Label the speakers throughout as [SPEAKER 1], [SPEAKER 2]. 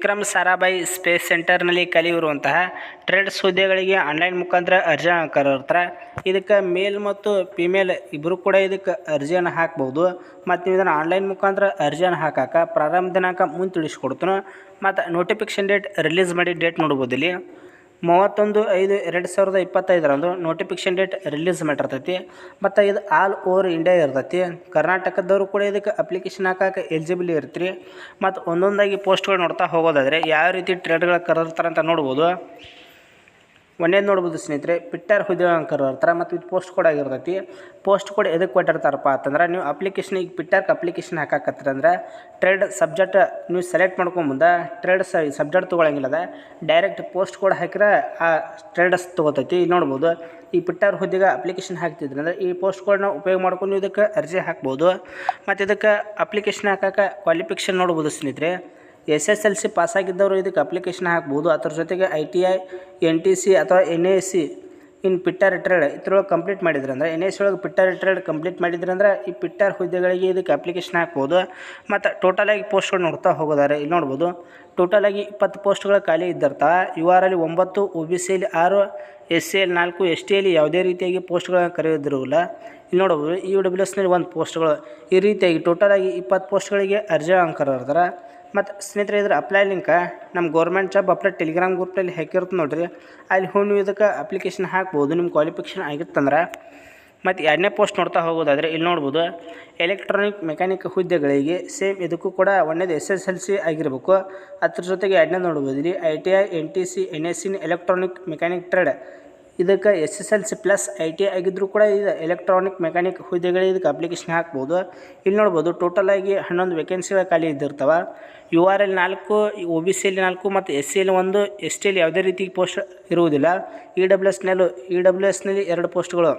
[SPEAKER 1] Vikram Sarabhai space ಸೆಂಟರ್ನಲ್ಲಿ ಕಲಿಯುವಂತಹ trades ಹುದ್ದೆಗಳಿಗೆ online ಮುಖಾಂತರ ಅರ್ಜಿ ಕರೆದಿರ್ತಾರೆ. ಇದಕ್ಕೆ ಮೇಲ್ ಮತ್ತು ಫಿಮೇಲ್ ಇಬ್ಬರು ಕೂಡ ಇದಕ್ಕೆ ಅರ್ಜಿಯನ್ನು ಹಾಕ್ಬೋದು. ಮತ್ತು ನೀವು ಇದನ್ನು ಆನ್ಲೈನ್ ಮುಖಾಂತರ ಅರ್ಜಿಯನ್ನು ಹಾಕಕ್ಕೆ ಪ್ರಾರಂಭ ದಿನಾಂಕ ಮುಂದೆ ತಿಳಿಸ್ಕೊಡ್ತೀನಿ. ಮತ್ತು ನೋಟಿಫಿಕೇಷನ್ ಡೇಟ್ ರಿಲೀಸ್ ಮಾಡಿ ಡೇಟ್ ನೋಡ್ಬೋದು. ಇಲ್ಲಿ 31/5/2025 ನೋಟಿಫಿಕೇಷನ್ ಡೇಟ್ ರಿಲೀಸ್ ಮಾಡಿರ್ತೈತಿ. ಮತ್ತು ಇದು ಆಲ್ ಓವರ್ ಇಂಡಿಯಾ ಇರ್ತೈತಿ. ಕರ್ನಾಟಕದವರು ಕೂಡ ಇದಕ್ಕೆ ಅಪ್ಲಿಕೇಶನ್ ಹಾಕಕ್ಕೆ ಎಲಿಜಿಬಲ್ ಇರ್ತೀರಿ. ಮತ್ತು ಒಂದೊಂದಾಗಿ ಪೋಸ್ಟ್ಗಳು ನೋಡ್ತಾ ಹೋಗೋದಾದರೆ ಯಾವ ರೀತಿ ಟ್ರೇಡ್ಗಳು ಕರೆದಿರ್ತಾರೆ ಅಂತ ನೋಡ್ಬೋದು. ಒಂದೇದು ನೋಡ್ಬೋದು ಸ್ನೇಹಿತರೆ, ಪಿಟ್ಟರ್ ಹುದ್ದೆ ಕರೆದಿರ್ತಾರೆ. ಮತ್ತು ಇದು ಪೋಸ್ಟ್ ಕೋಡ್ ಆಗಿರ್ತೈತಿ. ಪೋಸ್ಟ್ ಕೋಡ್ ಎದಕ್ಕೆ ಕೊಟ್ಟಿರ್ತಾರಪ್ಪ ಅಂತಂದ್ರೆ, ನೀವು ಅಪ್ಲಿಕೇಶನ್ ಈಗ ಪಿಟ್ಟರ್ಗೆ ಅಪ್ಲಿಕೇಶನ್ ಹಾಕಕತ್ತೀರಂದ್ರೆ ಟ್ರೇಡ್ ಸಬ್ಜೆಕ್ಟ್ ನೀವು ಸೆಲೆಕ್ಟ್ ಮಾಡ್ಕೊಂಬಂದು ಟ್ರೇಡ್ ಸಬ್ಜೆಕ್ಟ್ ತೊಗೊಳಂಗಿಲ್ಲ. ಡೈರೆಕ್ಟ್ ಪೋಸ್ಟ್ ಕೋಡ್ ಹಾಕಿದ್ರೆ ಆ ಟ್ರೇಡಸ್ ತೊಗೋತೈತಿ. ಇಲ್ಲಿ ನೋಡ್ಬೋದು, ಈ ಪಿಟ್ಟರ್ ಹುದ್ದೆಗೆ ಅಪ್ಲಿಕೇಶನ್ ಹಾಕ್ತಿದ್ರಿ ಅಂದರೆ ಈ ಪೋಸ್ಟ್ ಕೋಡ್ನ ಉಪಯೋಗ ಮಾಡ್ಕೊಂಡು ಇದಕ್ಕೆ ಅರ್ಜಿ ಹಾಕ್ಬೋದು. ಮತ್ತು ಇದಕ್ಕೆ ಅಪ್ಲಿಕೇಶನ್ ಹಾಕಕ್ಕೆ ಕ್ವಾಲಿಫಿಕೇಷನ್ ನೋಡ್ಬೋದು ಸ್ನೇಹಿತರೆ. SSLC ಪಾಸಾಗಿದ್ದವರು ಇದಕ್ಕೆ ಅಪ್ಲಿಕೇಶನ್ ಹಾಕ್ಬೋದು. ಅದ್ರ ಜೊತೆಗೆ ITI NTC ಅಥವಾ NAC ಇನ್ ಪಿಟ್ಟರ್ ಟ್ರೇಡ್ ಇದ್ರೊಳಗೆ ಕಂಪ್ಲೀಟ್ ಮಾಡಿದ್ರಿ ಅಂದರೆ NAC ಒಳಗೆ ಪಿಟ್ಟರ್ ಟ್ರೇಡ್ ಕಂಪ್ಲೀಟ್ ಮಾಡಿದ್ರಿ ಅಂದ್ರೆ ಈ ಪಿಟ್ಟರ್ ಹುದ್ದೆಗಳಿಗೆ ಇದಕ್ಕೆ ಅಪ್ಲಿಕೇಶನ್ ಹಾಕ್ಬೋದು. ಮತ್ತು ಟೋಟಲಾಗಿ ಪೋಸ್ಟ್ಗಳು ನೋಡ್ತಾ ಹೋಗೋದಾರೆ. ಇಲ್ಲಿ ನೋಡ್ಬೋದು, ಟೋಟಲಾಗಿ 20 ಪೋಸ್ಟ್ಗಳು ಖಾಲಿ ಇದ್ದಿರ್ತಾವೆ. UR 9, OBC 6, SC 4, ST ಯಾವುದೇ ರೀತಿಯಾಗಿ ಪೋಸ್ಟ್ಗಳನ್ನು ಕರೆಯೋದಿರೋಲ್ಲ. ಇಲ್ಲಿ ನೋಡ್ಬೋದು, EWS ಒಂದು ಪೋಸ್ಟ್ಗಳು ಈ ರೀತಿಯಾಗಿ ಟೋಟಲಾಗಿ 20 ಪೋಸ್ಟ್ಗಳಿಗೆ ಅರ್ಜಿ ಕರೆದಿರ್ತಾರೆ. ಮತ್ತು ಸ್ನೇಹಿತರೆ, ಇದರ ಅಪ್ಲೈ ಲಿಂಕ್ ನಮ್ಮ ಗೌರ್ಮೆಂಟ್ ಜಾಬ್ ಅಪ್ಲೈ ಟೆಲಿಗ್ರಾಮ್ ಗ್ರೂಪ್ನಲ್ಲಿ ಹಾಕಿರುತ್ತೆ ನೋಡಿರಿ. ಅಲ್ಲಿ ಹೋಗಿ ನೀವು ಇದಕ್ಕೆ ಅಪ್ಲಿಕೇಶನ್ ಹಾಕ್ಬೋದು ನಿಮ್ಮ ಕ್ವಾಲಿಫಿಕೇಷನ್ ಆಗಿತ್ತಂದ್ರೆ. ಮತ್ತು 2ನೇ ಪೋಸ್ಟ್ ನೋಡ್ತಾ ಹೋಗೋದಾದರೆ ಇಲ್ಲಿ ನೋಡ್ಬೋದು, ಎಲೆಕ್ಟ್ರಾನಿಕ್ ಮೆಕ್ಯಾನಿಕ್ ಹುದ್ದೆಗಳಿಗೆ ಸೇಮ್ ಇದಕ್ಕೂ ಕೂಡ 1ನೇದು SSLC ಆಗಿರಬೇಕು. ಅದ್ರ ಜೊತೆಗೆ 2ನೇ ನೋಡ್ಬೋದು ಇಲ್ಲಿ ITI NTC NAC electronic mechanic trade ಇದಕ್ಕೆ SSLC ಪ್ಲಸ್ ITI ಆಗಿದ್ದರೂ ಕೂಡ ಇದು ಎಲೆಕ್ಟ್ರಾನಿಕ್ ಮೆಕ್ಯಾನಿಕ್ ಹುದ್ದೆಗಳಿಗೆ ಇದಕ್ಕೆ ಅಪ್ಲಿಕೇಶನ್ ಹಾಕ್ಬೋದು. ಇಲ್ಲಿ ನೋಡ್ಬೋದು, ಟೋಟಲಾಗಿ 11 ವೇಕೆನ್ಸಿಗಳ ಖಾಲಿ ಇದ್ದಿರ್ತವೆ. UR 4, OBC 4 ಮತ್ತು SC 1, ST ಯಾವುದೇ ರೀತಿ ಪೋಸ್ಟ್ ಇರುವುದಿಲ್ಲ. EWS ನಲ್ಲಿ 2 ಪೋಸ್ಟ್ಗಳು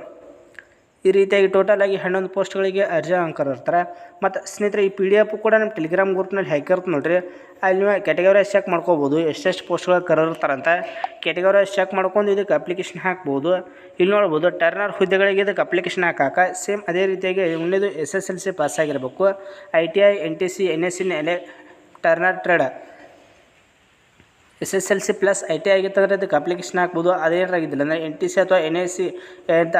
[SPEAKER 1] ಈ ರೀತಿಯಾಗಿ ಟೋಟಲಾಗಿ 11 ಪೋಸ್ಟ್ಗಳಿಗೆ ಅರ್ಜಿ ಕರೆದಿರ್ತಾರೆ. ಮತ್ತು ಸ್ನೇಹಿತರೆ, ಈ PDF ಕೂಡ ನಮ್ಮ ಟೆಲಿಗ್ರಾಮ್ ಗ್ರೂಪ್ನಲ್ಲಿ ಹಾಕಿರುತ್ತೆ ನೋಡಿರಿ. ಅಲ್ಲಿ ನೀವು ಕ್ಯಾಟಗರೈಸ್ ಚೆಕ್ ಮಾಡ್ಕೋಬೋದು, ಎಷ್ಟೆಷ್ಟು ಪೋಸ್ಟ್ಗಳು ಕರೆದಿರ್ತಾರಂತ. ಕ್ಯಾಟಗರೈಸ್ ಚೆಕ್ ಮಾಡ್ಕೊಂಡು ಇದಕ್ಕೆ ಅಪ್ಲಿಕೇಶನ್ ಹಾಕ್ಬೋದು. ಇಲ್ಲಿ ನೋಡ್ಬೋದು, ಟರ್ನರ್ ಹುದ್ದೆಗಳಿಗೆ ಇದಕ್ಕೆ ಅಪ್ಲಿಕೇಶನ್ ಹಾಕಕ್ಕೆ ಸೇಮ್ ಅದೇ ರೀತಿಯಾಗಿ 1ನೇದು SSLC ಪಾಸಾಗಿರಬೇಕು. ITI NTC NAC turner trade SSLC plus ITI ಆಗಿತ್ತಂದರೆ ಇದಕ್ಕೆ ಅಪ್ಲಿಕೇಶನ್ ಹಾಕ್ಬೋದು. ಅದೇನಾಗಿದ್ದಿಲ್ಲ ಅಂದರೆ NTC ಅಥವಾ NAC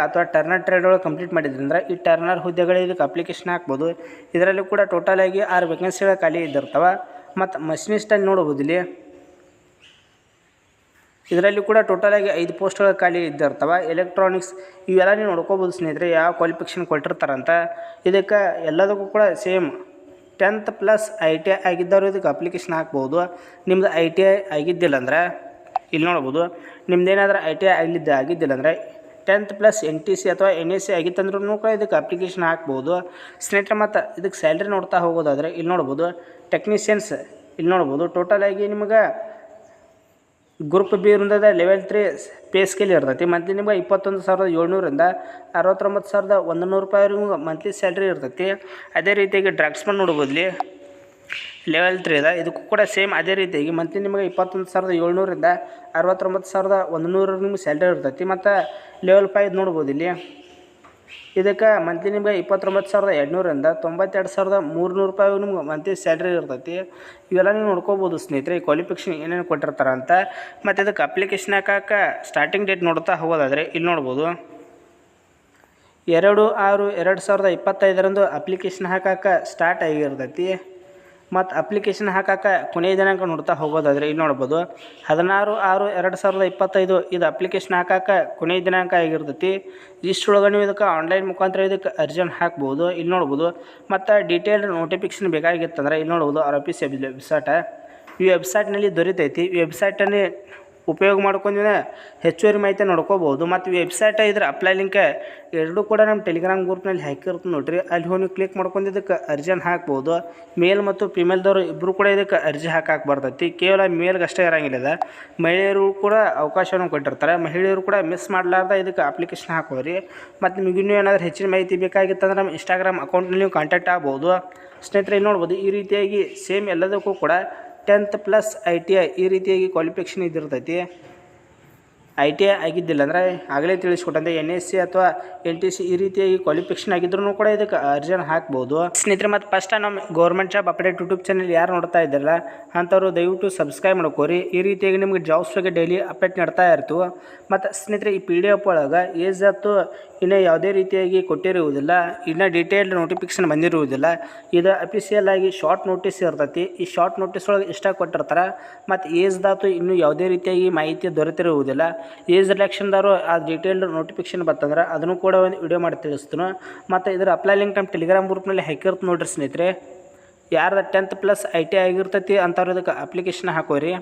[SPEAKER 1] ಅಥವಾ ಟರ್ನರ್ ಟ್ರೇಡ್ ಒಳಗೆ ಕಂಪ್ಲೀಟ್ ಮಾಡಿದ್ರಿ ಅಂದರೆ ಈ ಟರ್ನರ್ ಹುದ್ದೆಗಳಿಗೆ ಇದಕ್ಕೆ ಅಪ್ಲಿಕೇಶನ್ ಹಾಕ್ಬೋದು. ಇದರಲ್ಲಿ ಕೂಡ ಟೋಟಲಾಗಿ 6 ವೇಕೆನ್ಸಿಗಳ ಖಾಲಿ ಇದ್ದಿರ್ತವೆ. ಮತ್ತು ಮಷಿನಿಸ್ಟಲ್ಲಿ ನೋಡ್ಬೋದು, ಇಲ್ಲಿ ಇದರಲ್ಲಿ ಕೂಡ ಟೋಟಲಾಗಿ 5 ಪೋಸ್ಟ್ಗಳ ಖಾಲಿ ಇದ್ದಿರ್ತವೆ. ಎಲೆಕ್ಟ್ರಾನಿಕ್ಸ್ ಇವೆಲ್ಲ ನೀವು ನೋಡ್ಕೋಬೋದು ಸ್ನೇಹಿತರೆ, ಯಾವ ಕ್ವಾಲಿಫಿಕೇಷನ್ ಕೊಟ್ಟಿರ್ತಾರಂತ. ಇದಕ್ಕೆ ಎಲ್ಲದಕ್ಕೂ ಕೂಡ ಸೇಮ್ 10th ಪ್ಲಸ್ ITI ಆಗಿದ್ದವರು ಇದಕ್ಕೆ ಅಪ್ಲಿಕೇಶನ್ ಹಾಕ್ಬೋದು. ನಿಮ್ಮದು ITI ಆಗಿದ್ದಿಲ್ಲ ಅಂದರೆ ಇಲ್ಲಿ ನೋಡ್ಬೋದು, ನಿಮ್ದೇನಾದ್ರೂ ITI ಆಗಿದ್ದಿಲ್ಲ ಅಂದರೆ 10th ಪ್ಲಸ್ NTC ಅಥವಾ NAC ಆಗಿತ್ತಂದ್ರೂ ಕೂಡ ಇದಕ್ಕೆ ಅಪ್ಲಿಕೇಶನ್ ಹಾಕ್ಬೋದು ಸ್ನೇಹಿತರೆ. ಮತ್ತು ಇದಕ್ಕೆ ಸ್ಯಾಲ್ರಿ ನೋಡ್ತಾ ಹೋಗೋದಾದರೆ ಇಲ್ಲಿ ನೋಡ್ಬೋದು, ಟೆಕ್ನಿಷಿಯನ್ಸ್ ಇಲ್ಲಿ ನೋಡ್ಬೋದು, ಟೋಟಲಾಗಿ ನಿಮಗೆ ಗ್ರೂಪ್ B ವೃಂದದ ಲೆವೆಲ್ 3 ಪೇ ಸ್ಕೇಲ್ ಇರ್ತೈತಿ. ಮಂತ್ಲಿ ನಿಮ್ಗೆ 21,700ರಿಂದ 69,100 ರೂಪಾಯಿವರೆಗೂ ಮಂತ್ಲಿ ಸ್ಯಾಲ್ರಿ ಇರ್ತೈತಿ. ಅದೇ ರೀತಿಯಾಗಿ ಡ್ರಗ್ಸ್ಮನ್ ನೋಡ್ಬೋದು, ಇಲ್ಲಿ ಲೆವೆಲ್ 3 ಇದೆ. ಇದಕ್ಕೂ ಕೂಡ ಸೇಮ್ ಅದೇ ರೀತಿಯಾಗಿ ಮಂತ್ಲಿ ನಿಮಗೆ 21,700ರಿಂದ 69,100 ನಿಮ್ಗೆ ಸ್ಯಾಲ್ರಿ ಇರ್ತೈತಿ. ಮತ್ತು ಲೆವೆಲ್ 5 ನೋಡ್ಬೋದು, ಇಲ್ಲಿ ಇದಕ್ಕೆ ಮಂತ್ಲಿ ನಿಮ್ಗೆ 29,200ರಿಂದ 92,300 ರೂಪಾಯಿ ನಿಮ್ಗೆ ಮಂತ್ಲಿ ಸ್ಯಾಲ್ರಿ ಇರ್ತೈತಿ. ಇವೆಲ್ಲ ನೀವು ನೋಡ್ಕೋಬೋದು ಸ್ನೇಹಿತರೆ, ಈ ಕ್ವಾಲಿಫಿಕೇಷನ್ ಏನೇನು ಕೊಟ್ಟಿರ್ತಾರೆ ಅಂತ. ಮತ್ತು ಇದಕ್ಕೆ ಅಪ್ಲಿಕೇಶನ್ ಹಾಕಕ್ಕೆ ಸ್ಟಾರ್ಟಿಂಗ್ ಡೇಟ್ ನೋಡ್ತಾ ಹೋಗೋದಾದರೆ ಇಲ್ಲಿ ನೋಡ್ಬೋದು, 2/6/2025 ಅಪ್ಲಿಕೇಶನ್ ಹಾಕಕ್ಕೆ ಸ್ಟಾರ್ಟ್ ಆಗಿರ್ತೈತಿ. ಮತ್ತು ಅಪ್ಲಿಕೇಶನ್ ಹಾಕಕ್ಕೆ ಕೊನೆಯ ದಿನಾಂಕ ನೋಡ್ತಾ ಹೋಗೋದಾದರೆ ಇಲ್ಲಿ ನೋಡ್ಬೋದು, 16/6/2025 ಇದು ಅಪ್ಲಿಕೇಶನ್ ಹಾಕಕ್ಕೆ ಕೊನೆಯ ದಿನಾಂಕ ಆಗಿರ್ತೈತಿ. ಇಷ್ಟೊಳಗೆ ನೀವು ಇದಕ್ಕೆ ಆನ್ಲೈನ್ ಮುಖಾಂತರ ಇದಕ್ಕೆ ಅರ್ಜಿಯನ್ನು ಹಾಕ್ಬೋದು. ಇಲ್ಲಿ ನೋಡ್ಬೋದು, ಮತ್ತು ಡೀಟೇಲ್ಡ್ ನೋಟಿಫಿಕೇಷನ್ ಬೇಕಾಗಿತ್ತಂದ್ರೆ ಇಲ್ಲಿ ನೋಡ್ಬೋದು, ಅವ್ರ ಆಫೀಸ್ ವೆಬ್ಸೈಟ್ ಈ ವೆಬ್ಸೈಟ್ನಲ್ಲಿ ದೊರೀತೈತಿ. ಈ ವೆಬ್ಸೈಟನ್ನೇ ಉಪಯೋಗ ಮಾಡ್ಕೊಂಡು ಹೆಚ್ಚುವರಿ ಮಾಹಿತಿ ನೋಡ್ಕೋಬೋದು. ಮತ್ತು ವೆಬ್ಸೈಟ್ ಇದ್ರ ಅಪ್ಲೈ ಲಿಂಕ್ ಎರಡೂ ಕೂಡ ನಮ್ಮ ಟೆಲಿಗ್ರಾಮ್ ಗ್ರೂಪ್ನಲ್ಲಿ ಹಾಕಿರುತ್ತೆ ನೋಡಿರಿ. ಅಲ್ಲಿ ಹೋಗಿ ಕ್ಲಿಕ್ ಮಾಡ್ಕೊಂಡು ಇದಕ್ಕೆ ಅರ್ಜಿಯನ್ನು ಹಾಕ್ಬೋದು. ಮೇಲ್ ಮತ್ತು ಫಿಮೇಲ್ದವರು ಇಬ್ಬರು ಕೂಡ ಇದಕ್ಕೆ ಅರ್ಜಿ ಹಾಕಕ್ಕೆ ಬರ್ತೈತಿ. ಕೇವಲ ಮೇಲ್ಗೆ ಅಷ್ಟೇ ಇರೋಂಗಿಲ್ಲ, ಮಹಿಳೆಯರು ಕೂಡ ಅವಕಾಶವನ್ನು ಕೊಟ್ಟಿರ್ತಾರೆ. ಮಹಿಳೆಯರು ಕೂಡ ಮಿಸ್ ಮಾಡಲಾರ್ದ ಇದಕ್ಕೆ ಅಪ್ಲಿಕೇಶನ್ ಹಾಕೋರಿ. ಮತ್ತು ನಿಮಗೆ ಇನ್ನೂ ಏನಾದರೂ ಹೆಚ್ಚಿನ ಮಾಹಿತಿ ಬೇಕಾಗಿತ್ತಂದ್ರೆ ನಮ್ಮ ಇನ್ಸ್ಟಾಗ್ರಾಮ್ ಅಕೌಂಟ್ನಲ್ಲಿ ನೀವು ಕಾಂಟ್ಯಾಕ್ಟ್ ಆಗ್ಬೋದು ಸ್ನೇಹಿತರೆ. ಇಲ್ಲಿ ನೋಡ್ಬೋದು, ಈ ರೀತಿಯಾಗಿ ಸೇಮ್ ಎಲ್ಲದಕ್ಕೂ ಕೂಡ 10th ಪ್ಲಸ್ ITI ಈ ರೀತಿಯಾಗಿ ಕ್ವಾಲಿಫಿಕೇಷನ್ ಇದ್ದಿರ್ತೈತಿ. ITI ಆಗಿದ್ದಿಲ್ಲ ಅಂದರೆ ಆಗಲೇ ತಿಳಿಸ್ಕೊಟ್ಟಂತೆ NSC ಅಥವಾ NTC ಈ ರೀತಿಯಾಗಿ ಕ್ವಾಲಿಫಿಕೇಷನ್ ಆಗಿದ್ರೂ ಕೂಡ ಇದಕ್ಕೆ ಅರ್ಜಿಯನ್ನು ಹಾಕ್ಬೋದು ಸ್ನೇಹಿತರೆ. ಮತ್ತು ಫಸ್ಟ್ ನಮ್ಮ government job update YouTube channel ಯಾರು ನೋಡ್ತಾ ಇದ್ದಾರಲ್ಲ ಅಂಥವ್ರು ದಯವಿಟ್ಟು ಸಬ್ಸ್ಕ್ರೈಬ್ ಮಾಡ್ಕೋರಿ. ಈ ರೀತಿಯಾಗಿ ನಿಮಗೆ ಜಾಬ್ಸ್ ಬಗ್ಗೆ ಡೈಲಿ ಅಪ್ಡೇಟ್ ನೀಡ್ತಾ ಇರ್ತೀವಿ. ಮತ್ತು ಸ್ನೇಹಿತರೆ ಈ PDF ಒಳಗೆ ಏಜ್ ಆಯ್ತು ಇನ್ನೂ ಯಾವುದೇ ರೀತಿಯಾಗಿ ಕೊಟ್ಟಿರುವುದಿಲ್ಲ, ಇನ್ನೂ ಡೀಟೇಲ್ಡ್ ನೋಟಿಫಿಕೇಷನ್ ಬಂದಿರುವುದಿಲ್ಲ. ಇದು ಅಫಿಷಿಯಲ್ ಆಗಿ ಶಾರ್ಟ್ ನೋಟಿಸ್ ಇರ್ತೈತಿ. ಈ ಶಾರ್ಟ್ ನೋಟಿಸ್ ಒಳಗೆ ಇಷ್ಟ ಕೊಟ್ಟಿರ್ತಾರೆ. ಮತ್ತು ಏಜ್ದಾತು ಇನ್ನೂ ಯಾವುದೇ ರೀತಿಯಾಗಿ ಮಾಹಿತಿ ದೊರೆತಿರುವುದಿಲ್ಲ. ಏಜ್ ರಿಲ್ಯಾಕ್ಷನ್ದವರು ಆ ಡೀಟೇಲ್ಡ್ ನೋಟಿಫಿಕೇಷನ್ ಬರ್ತಂದ್ರೆ ಅದನ್ನು ಕೂಡ ಒಂದು ವಿಡಿಯೋ ಮಾಡಿ ತಿಳಿಸ್ತೀನಿ. ಮತ್ತು ಇದರ ಅಪ್ಲೈ ಲಿಂಕ್ ನಮ್ಮ ಟೆಲಿಗ್ರಾಮ್ ಗ್ರೂಪ್ನಲ್ಲಿ ಹಾಕಿರ್ತ ನೋಡ್ರಿ ಸ್ನೇಹಿತರೆ. ಯಾರ್ದು 10th+ ITI ಆಗಿರ್ತೈತಿ ಅಂಥವ್ರು ಇದಕ್ಕೆ ಅಪ್ಲಿಕೇಶನ್ ಹಾಕೋರಿ.